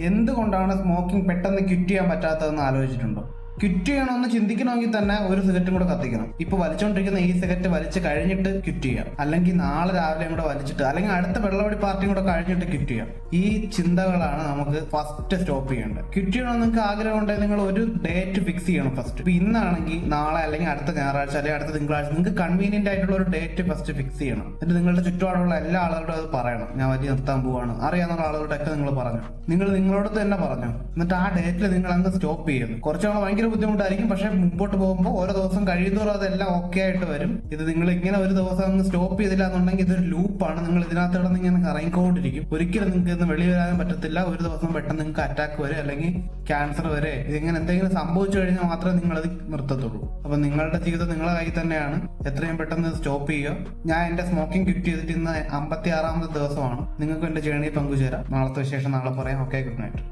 എന്തുകൊണ്ടാണ് സ്മോക്കിംഗ് പെട്ടെന്ന് ക്വിറ്റ് ചെയ്യാൻ പറ്റാത്തതെന്ന് ആലോചിച്ചിട്ടുണ്ടോ? ക്വിറ്റ് ചെയ്യണമെന്ന് ചിന്തിക്കണമെങ്കിൽ തന്നെ ഒരു സിഗരറ്റും കൂടെ കത്തിക്കണം. ഇപ്പൊ വലിച്ചുകൊണ്ടിരിക്കുന്ന ഈ സിഗരറ്റ് വലിച്ച് കഴിഞ്ഞിട്ട് ക്വിറ്റ് ചെയ്യാം, അല്ലെങ്കിൽ നാളെ രാവിലെയും കൂടെ വലിച്ചിട്ട്, അല്ലെങ്കിൽ അടുത്ത വെള്ളവടി പാർട്ടിയും കൂടെ കഴിഞ്ഞിട്ട് ക്വിറ്റ് ചെയ്യാം. ഈ ചിന്തകളാണ് നമുക്ക് ഫസ്റ്റ് സ്റ്റോപ്പ് ചെയ്യേണ്ടത്. ക്വിറ്റ് ചെയ്യണമെന്ന് നിങ്ങൾക്ക് ആഗ്രഹം ഉണ്ടെങ്കിൽ നിങ്ങൾ ഒരു ഡേറ്റ് ഫിക്സ് ചെയ്യണം ഫസ്റ്റ്. ഇപ്പൊ ഇന്നാണെങ്കിൽ നാളെ, അല്ലെങ്കിൽ അടുത്ത ഞായറാഴ്ച, അല്ലെങ്കിൽ അടുത്ത തിങ്കളാഴ്ച, നിങ്ങൾക്ക് കൺവീനിയന്റ് ആയിട്ടുള്ള ഒരു ഡേറ്റ് ഫസ്റ്റ് ഫിക്സ് ചെയ്യണം. എന്നിട്ട് നിങ്ങളുടെ ചുറ്റുപാടുള്ള എല്ലാ ആളുകളോടും അത് പറയണം. ഞാൻ വലിയ നിർത്താൻ പോവാണ്, അറിയാവുന്ന ആളുകളുടെയൊക്കെ നിങ്ങൾ പറഞ്ഞു. നിങ്ങൾ നിങ്ങളോട് തന്നെ പറഞ്ഞു. എന്നിട്ട് ആ ഡേറ്റിൽ നിങ്ങൾ അങ്ങ് സ്റ്റോപ്പ് ചെയ്യുന്നു. കുറച്ചാൾ ഭയങ്കര ബുദ്ധിമുട്ടായിരിക്കും, പക്ഷെ മുമ്പോട്ട് പോകുമ്പോൾ ഓരോ ദിവസം കഴിയുന്നതോറും അതെല്ലാം ഓക്കെ ആയിട്ട് വരും. ഇത് നിങ്ങൾ ഇങ്ങനെ ഒരു ദിവസം അങ്ങ് സ്റ്റോപ്പ് ചെയ്തില്ല എന്നുണ്ടെങ്കിൽ ഇതൊരു ലൂപ്പാണ്. നിങ്ങൾ ഇതിനകത്ത് കിടന്ന് ഇങ്ങനെ കറങ്ങിക്കൊണ്ടിരിക്കും. ഒരിക്കലും നിങ്ങൾക്ക് ഇന്ന് വെളി വരാൻ പറ്റത്തില്ല. ഒരു ദിവസം പെട്ടെന്ന് നിങ്ങൾക്ക് അറ്റാക്ക് വരെ, അല്ലെങ്കിൽ ക്യാൻസർ വരെ, ഇതിങ്ങനെ എന്തെങ്കിലും സംഭവിച്ചു കഴിഞ്ഞാൽ മാത്രമേ നിങ്ങൾ അത് നിർത്തത്തുള്ളൂ. അപ്പൊ നിങ്ങളുടെ ജീവിതം നിങ്ങളുടെ കയ്യിൽ തന്നെയാണ്. എത്രയും പെട്ടെന്ന് സ്റ്റോപ്പ് ചെയ്യുക. ഞാൻ എന്റെ സ്മോക്കിംഗ് ക്വിറ്റ് ചെയ്തിട്ട് ഇന്ന് 56ാമത്തെ ദിവസമാണ്. നിങ്ങൾക്ക് എന്റെ ജേർണി പങ്കുചേരാം. നാളത്തെ വിശേഷം നാളെ പറയാം. Okay, good night.